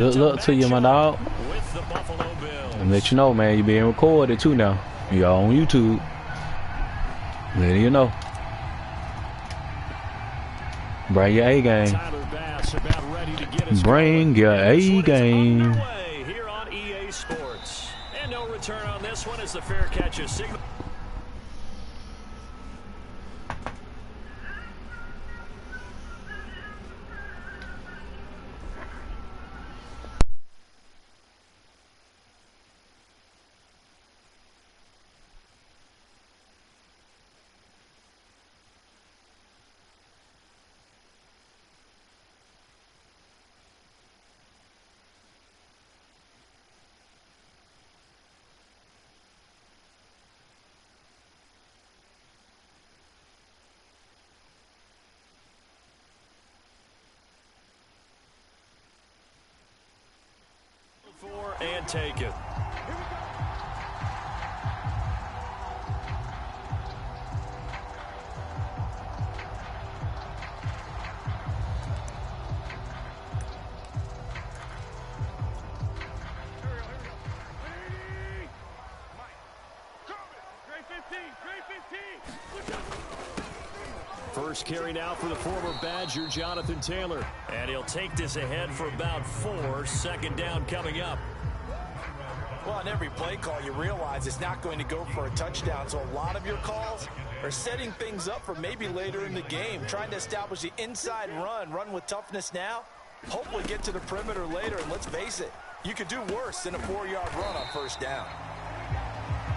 Good luck to you, my dog. And let you know, man, you're being recorded too now. You're on YouTube. Letting you know. Bring your A game. Bring your A game. Here on EA Sports. And no return on this one as the fair catch is signal. And take it. First carry now for the former Badger, Jonathan Taylor. And he'll take this ahead for about 4. Second down coming up. Well, on every play call, you realize it's not going to go for a touchdown. So a lot of your calls are setting things up for maybe later in the game, trying to establish the inside run with toughness now, hopefully get to the perimeter later. And let's face it, you could do worse than a 4-yard run on first down.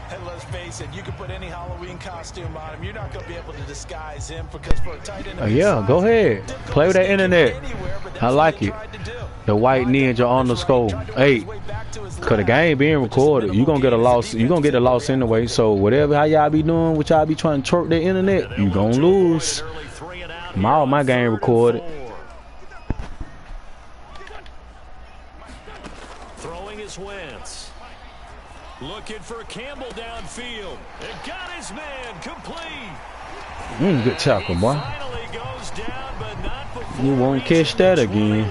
And let's face it, you can put any Halloween costume on him. You're not going to be able to disguise him because for a tight end. Yeah, go ahead. Play with that internet. I like it. The white ninja underscore 8. Cause the game being recorded, you gonna get a loss. You gonna get a loss anyway. So whatever how y'all be doing, what y'all be trying to twerk the internet, you gonna lose. My game recorded. Throwing his Wentz. Looking for Campbell downfield. It got his man complete. Good tackle, boy. You won't catch that again.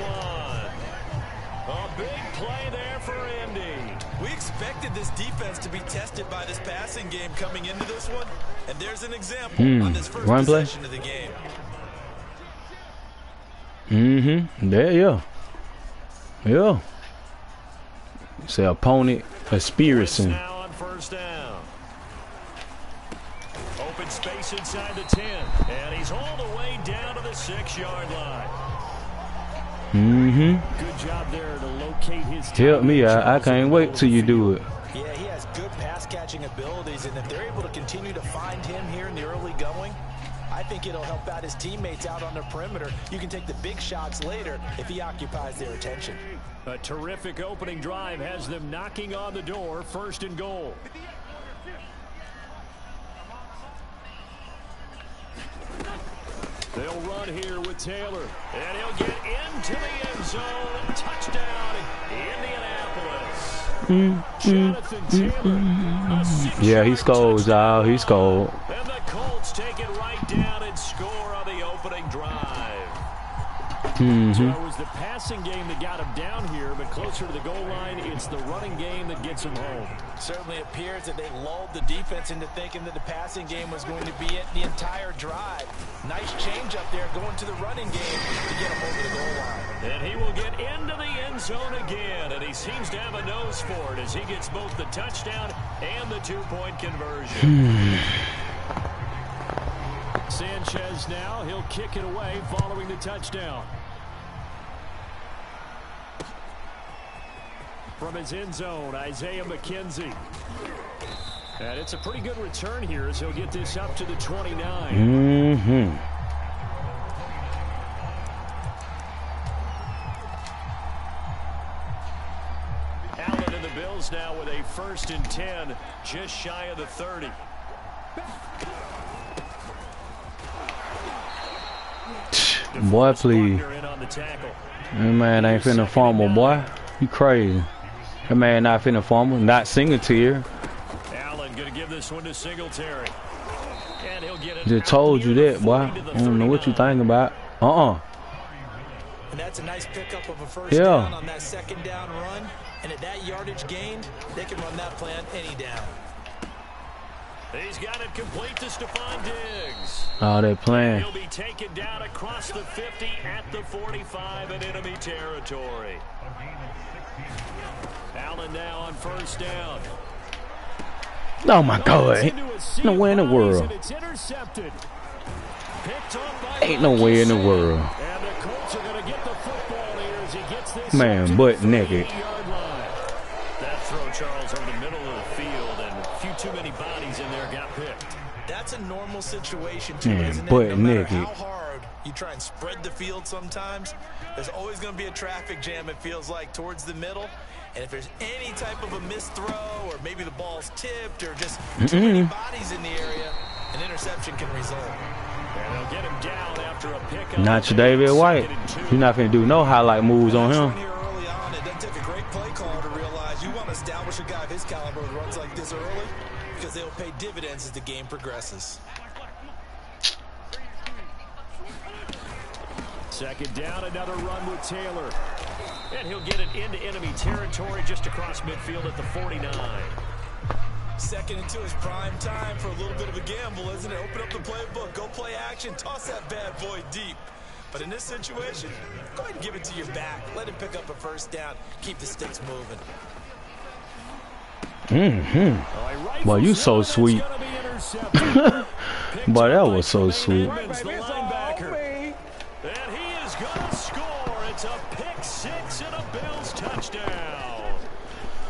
This defense to be tested by this passing game coming into this one, and there's an example on this first possession of the game. There you go. Yeah. Say opponent experiencing. Now on first down. Open space inside the 10, and he's all the way down to the 6-yard line. Good job there to locate his. Help me, I can't wait till you do it. Yeah, he has good pass catching abilities, and if they're able to continue to find him here in the early going, I think it'll help out his teammates out on the perimeter. You can take the big shots later if he occupies their attention. A terrific opening drive has them knocking on the door, 1st and goal. They'll run here with Taylor, and he'll get into the end zone. Touchdown, Indianapolis. Jonathan Taylor. Yeah, he scores, y'all. He scored. And the Colts take it right down and score on the opening drive. So it was the passing game that got him down here, but closer to the goal line, it's the running game that gets him home. Certainly appears that they lulled the defense into thinking that the passing game was going to be it the entire drive. Nice change up there going to the running game to get him over the goal line. And he will get into the end zone again, and he seems to have a nose for it as he gets both the touchdown and the 2-point conversion. Sanchez now, he'll kick it away following the touchdown. From his end zone, Isaiah McKenzie. And it's a pretty good return here as he'll get this up to the 29. Allen and the Bills now with a 1st and 10, just shy of the 30. Boy, please. That man ain't finna fumble, boy. You crazy. That man not finna fumble. Not Singletary. Allen gonna give this one to Singletary. And he'll get it. Just told you that, boy. I don't know what you think about. And that's a nice pickup of a first down on that second down run. And at that yardage gained, they can run that plan any down. He's got it complete to Stephon Diggs. Oh, they're playing. He'll be taken down across the 50 at the 45 in enemy territory. Allen now on first down. Oh, my God. No way in the world. Ain't no way in the world. And the Colts are going to get the football here as he gets this man, butt naked. That throw, Charles, over the middle of the field, and a few too many bodies in there got picked. That's a normal situation, too, man, isn't it? butt No matter naked. how hard you try and spread the field sometimes, there's always going to be a traffic jam, it feels like, towards the middle. And if there's any type of a missed throw, or maybe the ball's tipped, or just too many bodies in the area, an interception can result. And they'll get him down after a pickup. Not your David White. You're not going to do no highlight moves on him. Here early on, it doesn't take a great play caller to realize you want to establish a guy of his caliber who runs like this early, because they'll pay dividends as the game progresses. Second down, another run with Taylor. And he'll get it into enemy territory just across midfield at the 49. Second into his prime time for a little bit of a gamble, isn't it? Open up the playbook, go play action, toss that bad boy deep. But in this situation, go ahead and give it to your back. Let him pick up a first down. Keep the sticks moving. Boy, you so sweet. Boy, that was so sweet. And he is going to score. It's a pick six and a Bills touchdown.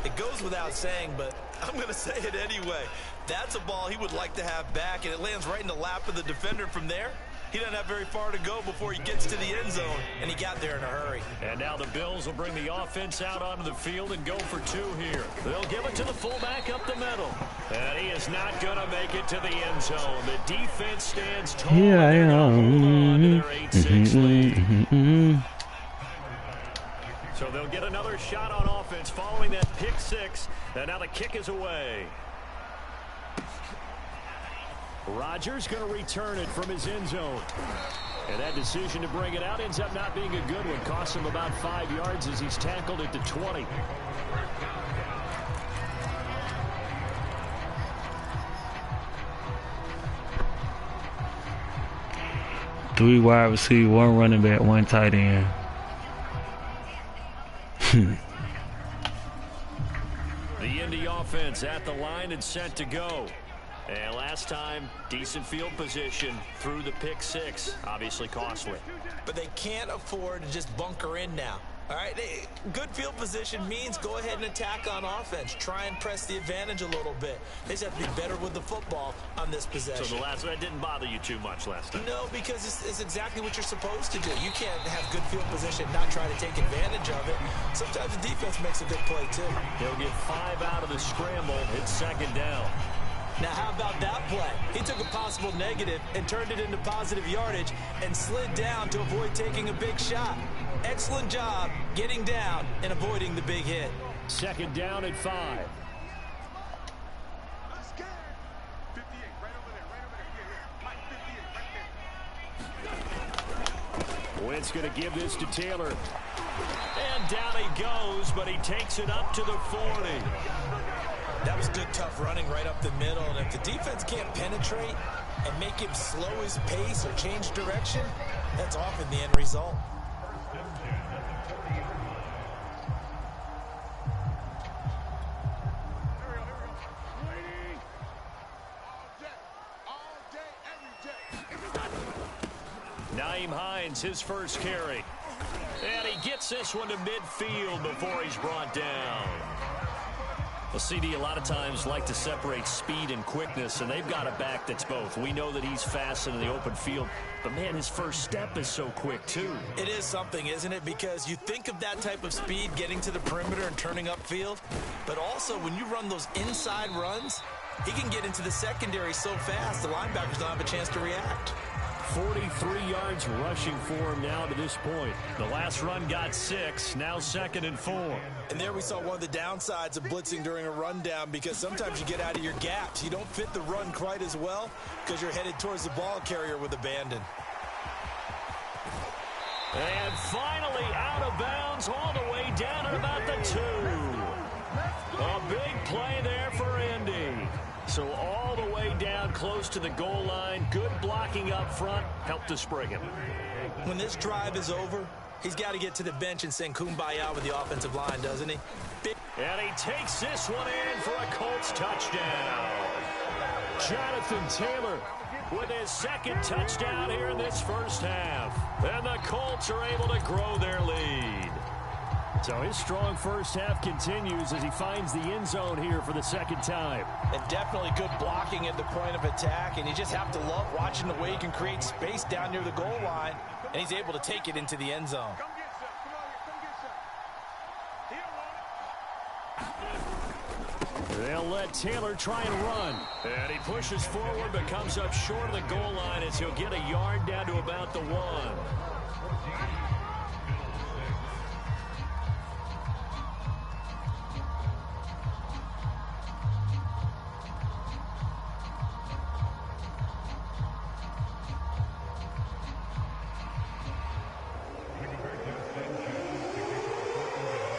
It goes without saying, but I'm going to say it anyway. That's a ball he would like to have back, and it lands right in the lap of the defender from there. He doesn't have very far to go before he gets to the end zone, and he got there in a hurry. And now the Bills will bring the offense out onto the field and go for two here. They'll give it to the fullback up the middle. And he is not going to make it to the end zone. The defense stands tall. Yeah, I know. Their 8-6 lead. So they'll get another shot on offense following that pick six. And now the kick is away. Rodgers going to return it from his end zone. And that decision to bring it out ends up not being a good one. Costs him about 5 yards as he's tackled at the 20. Three wide receiver, one running back, one tight end. The Indy offense at the line and set to go. And last time, decent field position through the pick six. Obviously costly. But they can't afford to just bunker in now. All right, good field position means go ahead and attack on offense. Try and press the advantage a little bit. They just have to be better with the football on this possession. So the last one didn't bother you too much last time? No, because it's exactly what you're supposed to do. You can't have good field position and not try to take advantage of it. Sometimes the defense makes a good play, too. He'll get 5 out of the scramble. It's second down. Now, how about that play? He took a possible negative and turned it into positive yardage and slid down to avoid taking a big shot. Excellent job getting down and avoiding the big hit. Second down at 5. Wentz going to give this to Taylor. And down he goes, but he takes it up to the 40. That was good, tough running right up the middle. And if the defense can't penetrate and make him slow his pace or change direction, that's often the end result. Nyheim Hines, his first carry. And he gets this one to midfield before he's brought down. Well, CD, a lot of times like to separate speed and quickness, and they've got a back that's both. We know that he's fast in the open field, but, man, his first step is so quick, too. It is something, isn't it? Because you think of that type of speed getting to the perimeter and turning upfield, but also when you run those inside runs, he can get into the secondary so fast the linebackers don't have a chance to react. 43 yards rushing for him now to this point. The last run got 6, now 2nd and 4. And there we saw one of the downsides of blitzing during a rundown, because sometimes you get out of your gaps. You don't fit the run quite as well because you're headed towards the ball carrier with abandon. And finally out of bounds all the way down at about the 2. A big play there for Indy. So all the way down close to the goal line. Good blocking up front. Helped to spring him. When this drive is over, he's got to get to the bench and sing Kumbaya with the offensive line, doesn't he? And he takes this one in for a Colts touchdown. Jonathan Taylor with his second touchdown here in this first half. And the Colts are able to grow their lead. So his strong first half continues as he finds the end zone here for the second time. And definitely good blocking at the point of attack. And you just have to love watching the way he can create space down near the goal line. And he's able to take it into the end zone. They'll let Taylor try and run. And he pushes forward but comes up short of the goal line as he'll get a yard down to about the 1.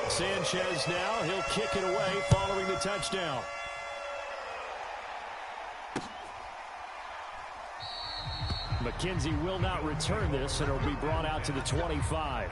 Sanchez now, he'll kick it away following the touchdown. McKenzie will not return this, and it'll be brought out to the 25.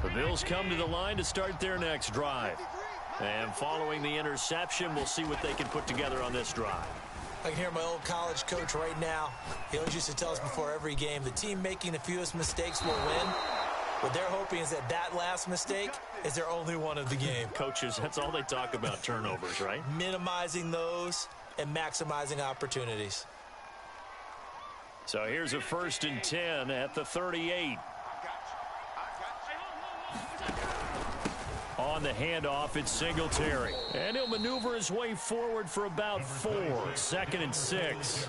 The Bills come to the line to start their next drive. And following the interception, we'll see what they can put together on this drive. I can hear my old college coach right now. He always used to tell us before every game, the team making the fewest mistakes will win. What they're hoping is that last mistake is their only one of the game. Coaches, that's all they talk about, turnovers, right? Minimizing those and maximizing opportunities. So here's a 1st and 10 at the 38. On the handoff, it's Singletary. And he'll maneuver his way forward for about 4. 2nd and 6.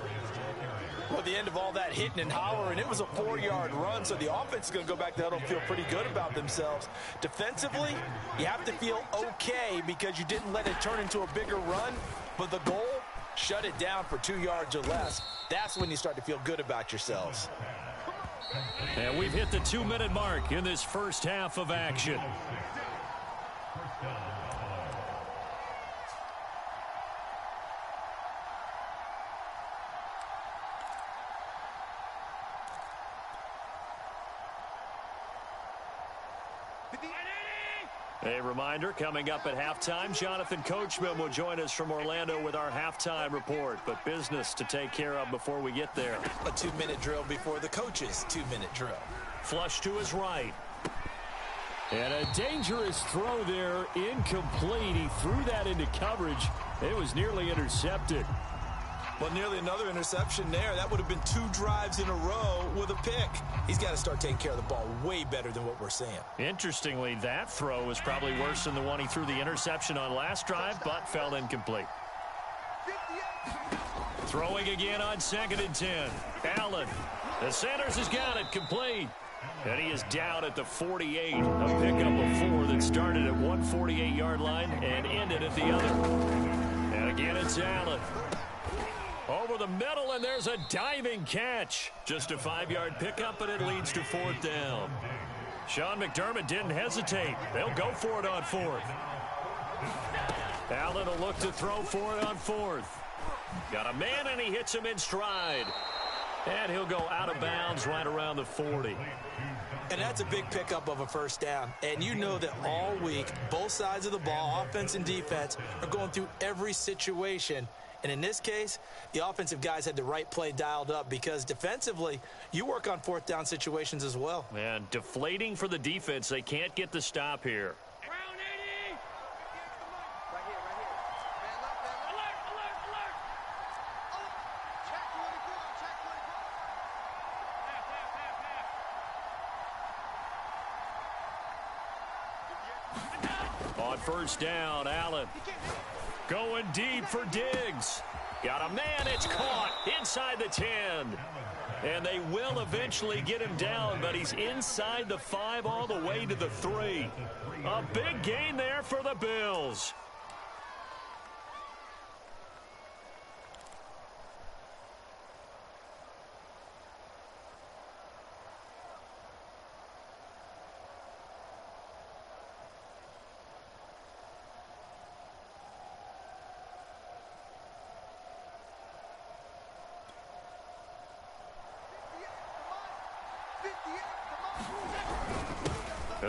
Well, at the end of all that hitting and hollering, it was a 4-yard run, so the offense is going to go back to huddle and feel pretty good about themselves. Defensively, you have to feel okay because you didn't let it turn into a bigger run, but the goal, shut it down for 2 yards or less. That's when you start to feel good about yourselves. And we've hit the 2-minute mark in this first half of action. A reminder, coming up at halftime, Jonathan Coachman will join us from Orlando with our halftime report. But business to take care of before we get there. A 2-minute drill before the coach's 2-minute drill. Flush to his right. And a dangerous throw there, incomplete. He threw that into coverage. It was nearly intercepted. Well, nearly another interception there. That would have been 2 drives in a row with a pick. He's got to start taking care of the ball way better than what we're seeing. Interestingly, that throw was probably worse than the one he threw the interception on last drive, but fell incomplete. Throwing again on 2nd and 10. Allen. The Sanders has got it complete. And he is down at the 48. A pickup of 4 that started at 148-yard line and ended at the other. And again, it's Allen. Over the middle, and there's a diving catch. Just a 5-yard pickup, and it leads to 4th down. Sean McDermott didn't hesitate. They'll go for it on 4th. Allen will look to throw for it on 4th. Got a man, and he hits him in stride. And he'll go out of bounds right around the 40. And that's a big pickup of a 1st down. And you know that all week, both sides of the ball, offense and defense, are going through every situation. And in this case, the offensive guys had the right play dialed up because defensively, you work on 4th down situations as well. And deflating for the defense. They can't get the stop here. On 1st down, Allen. Going deep for Diggs. Got a man, it's caught inside the 10. And they will eventually get him down, but he's inside the 5 all the way to the 3. A big gain there for the Bills.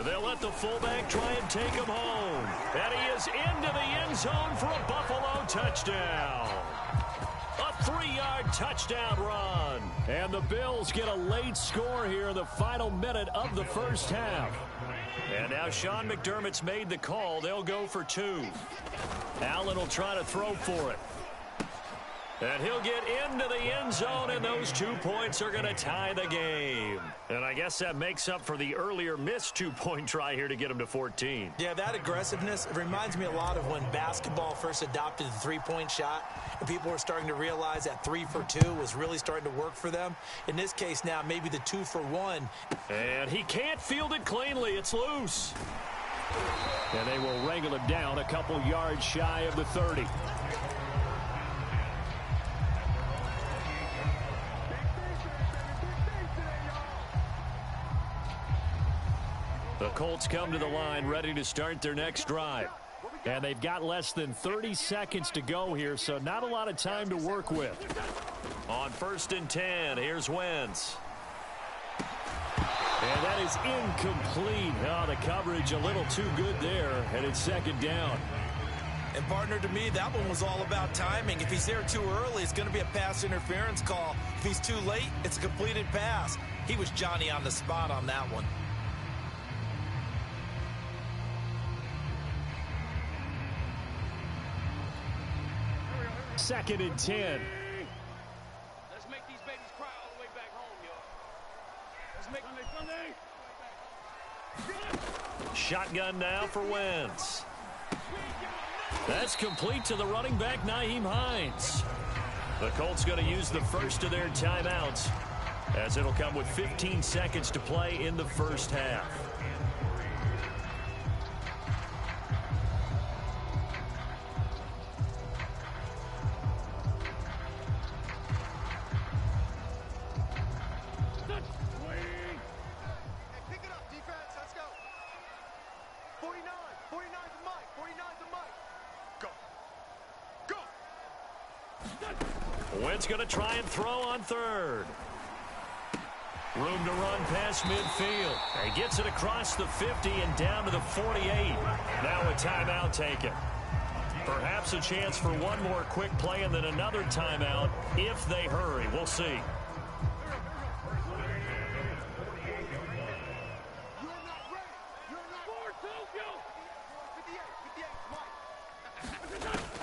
They'll let the fullback try and take him home. And he is into the end zone for a Buffalo touchdown. A 3-yard touchdown run. And the Bills get a late score here in the final minute of the first half. And now Sean McDermott's made the call. They'll go for 2. Allen will try to throw for it. And he'll get into the end zone, and those 2 points are going to tie the game. And I guess that makes up for the earlier missed 2-point try here to get him to 14. Yeah, that aggressiveness, it reminds me a lot of when basketball first adopted the 3-point shot, and people were starting to realize that 3 for 2 was really starting to work for them. In this case now, maybe the 2 for 1. And he can't field it cleanly. It's loose. And they will wrangle him down a couple yards shy of the 30. The Colts come to the line ready to start their next drive. And they've got less than 30 seconds to go here, so not a lot of time to work with. On 1st and 10, here's Wentz. And that is incomplete. Oh, the coverage a little too good there, and it's 2nd down. And partner, to me, that one was all about timing. If he's there too early, it's going to be a pass interference call. If he's too late, it's a completed pass. He was Johnny on the spot on that one. Second and 10. Let's make these babies cry all the way back home, y'all. Let's make Sunday. Shotgun now for Wentz. That's complete to the running back, Nyheim Hines. The Colts going to use the first of their timeouts, as it'll come with 15 seconds to play in the first half. Wentz going to try and throw on 3rd. Room to run past midfield. He gets it across the 50 and down to the 48. Now a timeout taken. Perhaps a chance for one more quick play and then another timeout if they hurry. We'll see.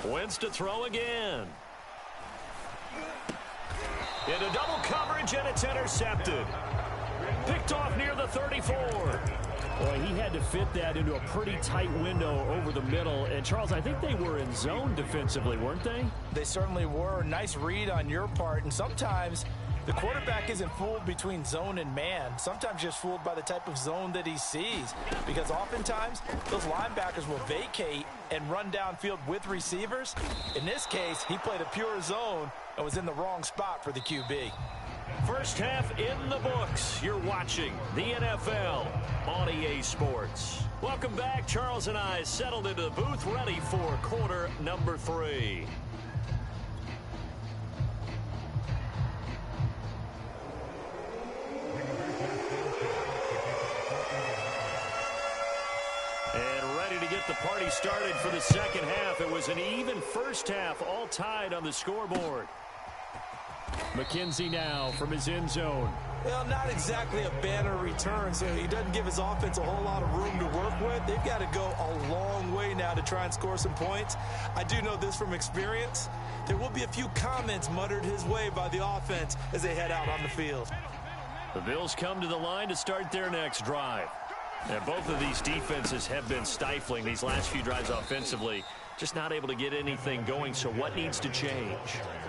Wentz to throw again. Into double coverage, and it's intercepted. Picked off near the 34. Boy, he had to fit that into a pretty tight window over the middle. And, Charles, I think they were in zone defensively, weren't they? They certainly were. Nice read on your part. And sometimes the quarterback isn't fooled between zone and man. Sometimes just fooled by the type of zone that he sees. Because oftentimes, those linebackers will vacate and run downfield with receivers. In this case, he played a pure zone and was in the wrong spot for the QB. First half in the books. You're watching the NFL on EA Sports. Welcome back. Charles and I settled into the booth, ready for quarter number 3. And ready to get the party started for the second half. It was an even first half, all tied on the scoreboard. McKenzie now from his end zone. Well, not exactly a banner return, so he doesn't give his offense a whole lot of room to work with. They've got to go a long way now to try and score some points. I do know this from experience. There will be a few comments muttered his way by the offense as they head out on the field. The Bills come to the line to start their next drive. And both of these defenses have been stifling these last few drives offensively. Just not able to get anything going, so what needs to change?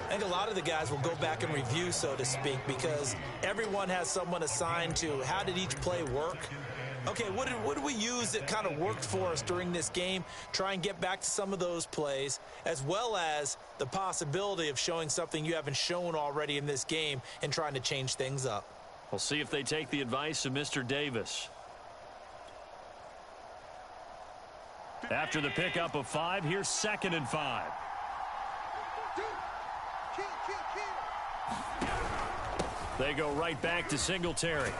I think a lot of the guys will go back and review, so to speak, because everyone has someone assigned to how did each play work. Okay, what did we use that kind of worked for us during this game? Try and get back to some of those plays, as well as the possibility of showing something you haven't shown already in this game and trying to change things up. We'll see if they take the advice of Mr. Davis. After the pickup of 5, here's 2nd and 5. They go right back to Singletary.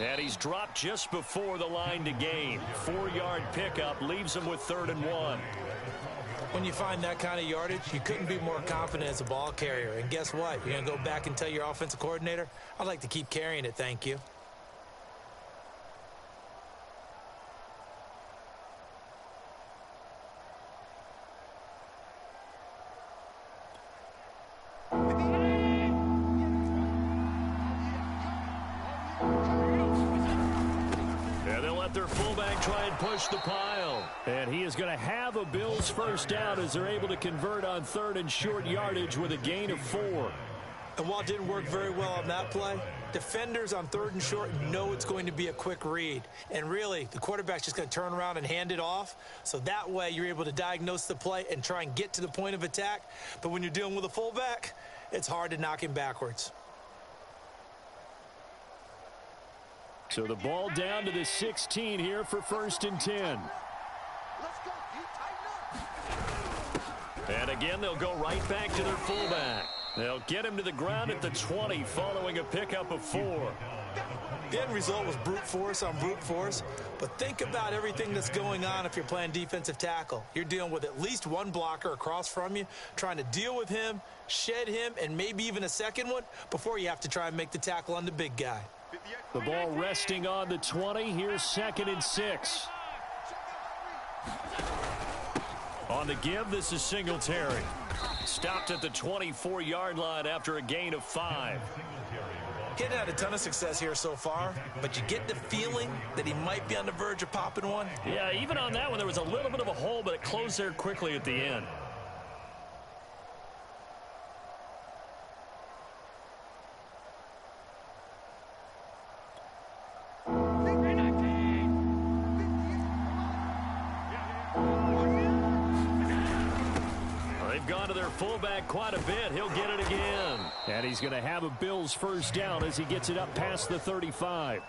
And he's dropped just before the line to gain. 4-yard pickup leaves him with 3rd and 1. When you find that kind of yardage, you couldn't be more confident as a ball carrier. And guess what? You're going to go back and tell your offensive coordinator, I'd like to keep carrying it, thank you. Their fullback try and push the pile. And he is going to have a Bills first down as they're able to convert on 3rd and short yardage with a gain of 4. And while it didn't work very well on that play, defenders on 3rd and short know it's going to be a quick read. And really, the quarterback's just going to turn around and hand it off. So that way, you're able to diagnose the play and try and get to the point of attack. But when you're dealing with a fullback, it's hard to knock him backwards. So the ball down to the 16 here for 1st and 10. And again, they'll go right back to their fullback. They'll get him to the ground at the 20 following a pickup of 4. The end result was brute force on brute force, but think about everything that's going on if you're playing defensive tackle. You're dealing with at least one blocker across from you, trying to deal with him, shed him, and maybe even a second one before you have to try and make the tackle on the big guy. The ball resting on the 20. Here's 2nd and 6. On the give, this is Singletary. Stopped at the 24-yard line after a gain of 5. He hadn't had a ton of success here so far, but you get the feeling that he might be on the verge of popping one. Yeah, even on that one, there was a little bit of a hole, but it closed there quickly at the end. Gone to their fullback quite a bit. He'll get it again. And he's going to have a Bills first down as he gets it up past the 35.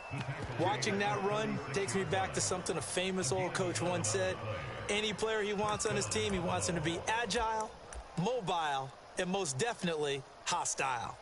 Watching that run takes me back to something a famous old coach once said. Any player he wants on his team, he wants him to be agile, mobile, and most definitely hostile.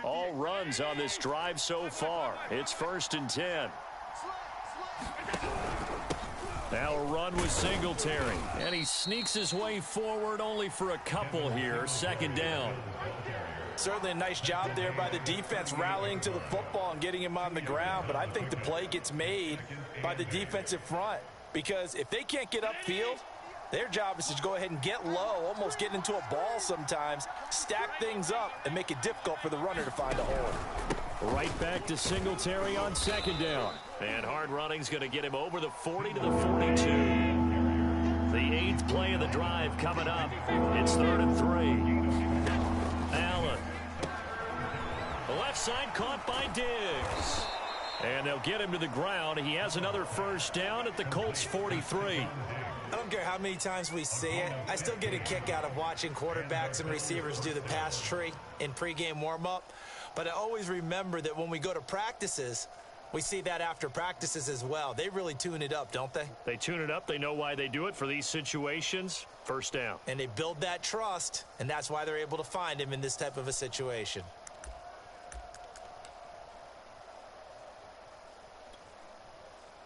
All runs on this drive so far. It's 1st and 10. Now a run with Singletary. And he sneaks his way forward only for a couple here. 2nd down. Certainly a nice job there by the defense rallying to the football and getting him on the ground. But I think the play gets made by the defensive front. Because if they can't get upfield, their job is to go ahead and get low, almost get into a ball sometimes, stack things up, and make it difficult for the runner to find a hole. Right back to Singletary on 2nd down. And hard running's going to get him over the 40 to the 42. The 8th play of the drive coming up. It's 3rd and 3. Allen. The left side caught by Diggs. And they'll get him to the ground. He has another first down at the Colts 43. I don't care how many times we see it. I still get a kick out of watching quarterbacks and receivers do the pass tree in pregame warm-up. But I always remember that when we go to practices, we see that after practices as well. They really tune it up, don't they? They tune it up. They know why they do it for these situations. First down. And they build that trust, and that's why they're able to find him in this type of a situation.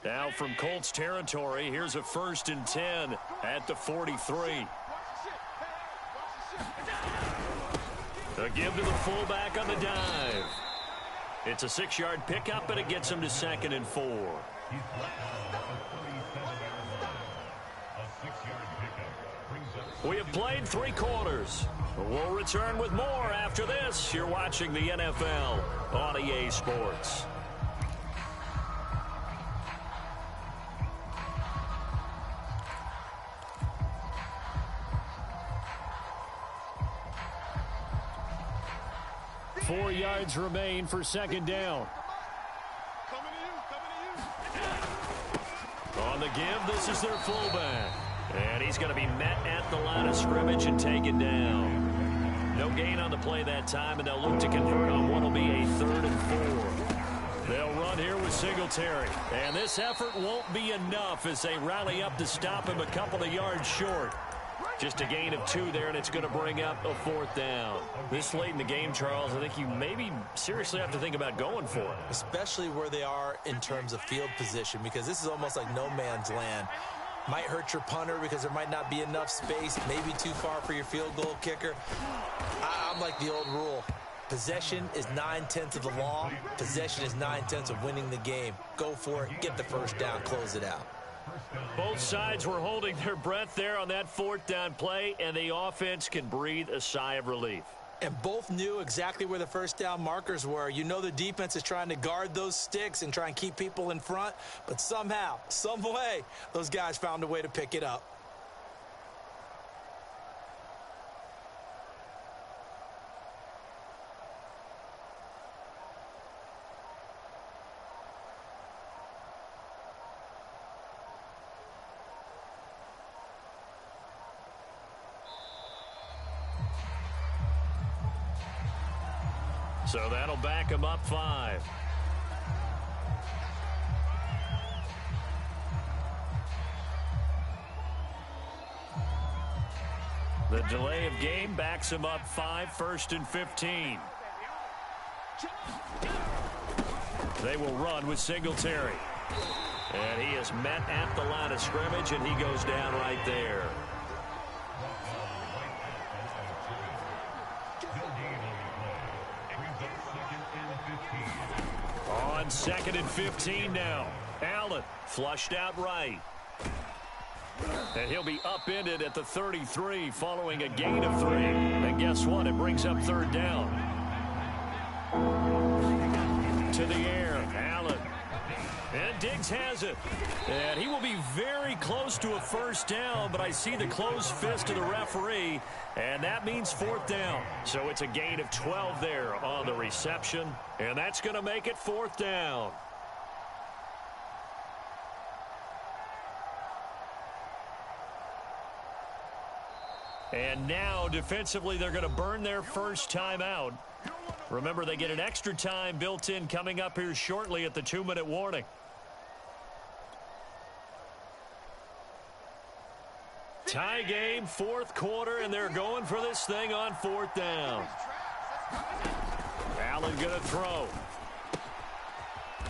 Now from Colts territory, here's a 1st and 10 at the 43. A give to the fullback on the dive. It's a 6-yard pickup, but it gets him to 2nd and 4. We have played 3 quarters. We'll return with more after this. You're watching the NFL on EA Sports. Four yards remain for second down. On the give, this is their fullback. And he's going to be met at the line of scrimmage and taken down. No gain on the play that time, and they'll look to convert on what will be a 3rd and 4. They'll run here with Singletary. And this effort won't be enough as they rally up to stop him a couple of yards short. Just a gain of 2 there, and it's going to bring up a 4th down. This late in the game, Charles, I think you maybe seriously have to think about going for it. Especially where they are in terms of field position, because this is almost like no man's land. Might hurt your punter because there might not be enough space, maybe too far for your field goal kicker. I'm like the old rule. Possession is 9/10 of the law. Possession is 9/10 of winning the game. Go for it, get the first down, close it out. Both sides were holding their breath there on that 4th down play, and the offense can breathe a sigh of relief. And both knew exactly where the first down markers were. You know the defense is trying to guard those sticks and try and keep people in front, but somehow, some way, those guys found a way to pick it up. So that'll back him up 5. The delay of game backs him up 5, 1st and 15. They will run with Singletary. And he is met at the line of scrimmage, and he goes down right there. On 2nd and 15 now. Allen flushed out right. And he'll be upended at the 33 following a gain of 3. And guess what? It brings up 3rd down. To the air. Allen. And Diggs has it. And he will be very close to a first down, but I see the closed fist of the referee, and that means 4th down. So it's a gain of 12 there on the reception, and that's going to make it 4th down. And now, defensively, they're going to burn their first time out. Remember, they get an extra time built in coming up here shortly at the 2-minute warning. Tie game, 4th quarter, and they're going for this thing on 4th down. Allen going to throw.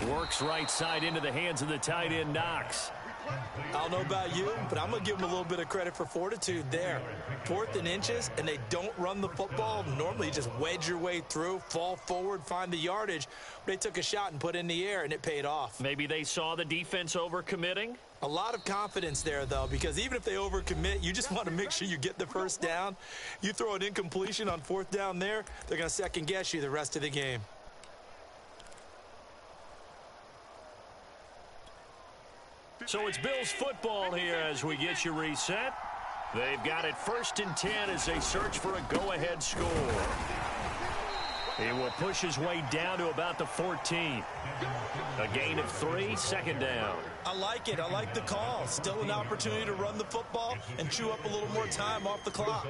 Works right side into the hands of the tight end, Knox. I don't know about you, but I'm going to give them a little bit of credit for fortitude there. 4th and inches, and they don't run the football. Normally, you just wedge your way through, fall forward, find the yardage. They took a shot and put it in the air, and it paid off. Maybe they saw the defense overcommitting. A lot of confidence there, though, because even if they overcommit, you just want to make sure you get the first down. You throw an incompletion on 4th down there, they're going to second-guess you the rest of the game. So it's Bills football here as we get you reset. They've got it 1st and 10 as they search for a go-ahead score. He will push his way down to about the 14. A gain of 3, 2nd down. I like it. I like the call. Still an opportunity to run the football and chew up a little more time off the clock.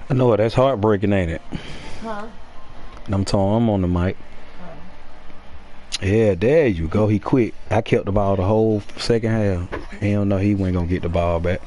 I know it. That's heartbreaking, ain't it? Huh? I'm telling I'm on the mic. Yeah, there you go. He quit. I kept the ball the whole second half. He don't know he wasn't going to get the ball back.